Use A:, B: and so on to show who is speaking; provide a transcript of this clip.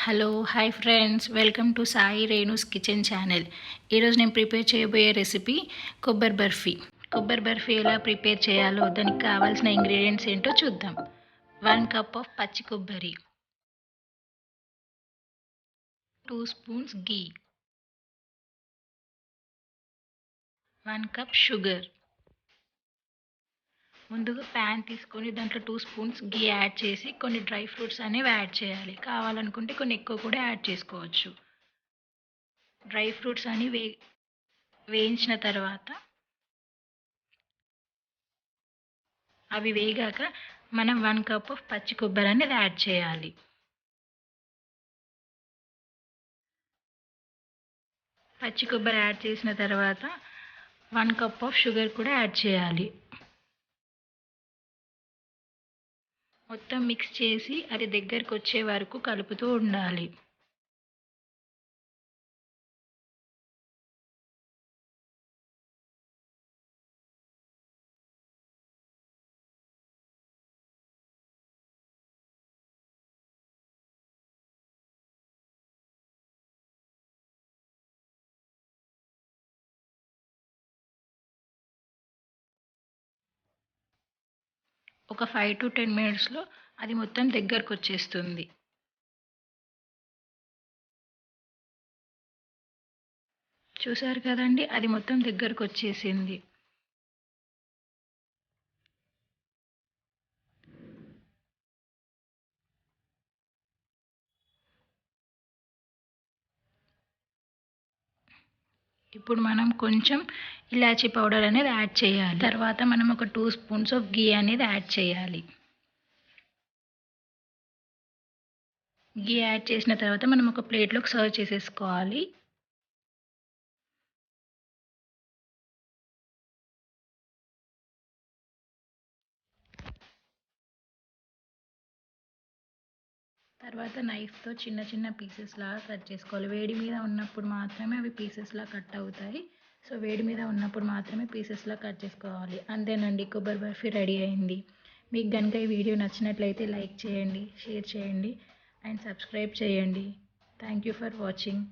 A: Hello hi friends, welcome to Sai Renu's kitchen channel. ఈరోజు నేను prepare చేయబోయే రెసిపీ కొబ్బరి బర్ఫీ. కొబ్బరి బర్ఫీ ఎలా ప్రిపేర్ చేయాలో దానికి కావాల్సిన ఇంగ్రీడియంట్స్ ఏంటో చూద్దాం. 1 కప్ ఆఫ్ పచ్చి కొబ్బరి, 2 స్పూన్స్ ఘీ, 1 కప్ షుగర్. ముందుగా ప్యాన్ తీసుకొని దాంట్లో 2 స్పూన్స్ ఘీ యాడ్ చేసి కొన్ని డ్రై ఫ్రూట్స్ అనేవి యాడ్ చేయాలి. కావాలనుకుంటే కొన్ని ఎక్కువ కూడా యాడ్ చేసుకోవచ్చు. డ్రై ఫ్రూట్స్ అని వేయించిన తర్వాత అవి వేగాక మనం 1 కప్ ఆఫ్ పచ్చి కొబ్బరి అనేది యాడ్ చేయాలి. పచ్చి కొబ్బరి యాడ్ చేసిన తర్వాత 1 కప్ ఆఫ్ షుగర్ కూడా యాడ్ చేయాలి. మొత్తం మిక్స్ చేసి అది దగ్గరికి వచ్చే వరకు కలుపుతూ ఉండాలి. ఒక 5 to 10 మినిట్స్‌లో అది మొత్తం దగ్గరకు వచ్చేస్తుంది. చూసారు కదండీ! అది మొత్తం దగ్గరకు వచ్చేసింది. ఇప్పుడు మనం కొంచెం ఇలాచీ పౌడర్ అనేది యాడ్ చేయాలి. తర్వాత మనం ఒక 2 స్పూన్స్ ఆఫ్ ఘీ అనేది యాడ్ చేయాలి. ఘీ యాడ్ చేసిన తర్వాత మనం ఒక ప్లేట్‌లోకి సర్వ్ చేసేసుకోవాలి. తర్వాత నైఫ్‌తో చిన్న చిన్న పీసెస్‌లాగా కట్ చేసుకోవాలి. వేడి మీద ఉన్నప్పుడు మాత్రమే అవి పీసెస్‌లా కట్ అవుతాయి. సో, వేడి మీద ఉన్నప్పుడు మాత్రమే పీసెస్‌లా కట్ చేసుకోవాలి. అంతేనండి, కొబ్బరి బర్ఫీ రెడీ అయింది. మీకు గనుక ఈ వీడియో నచ్చినట్లయితే లైక్ చేయండి, షేర్ చేయండి అండ్ సబ్స్క్రైబ్ చేయండి. Thank you for watching.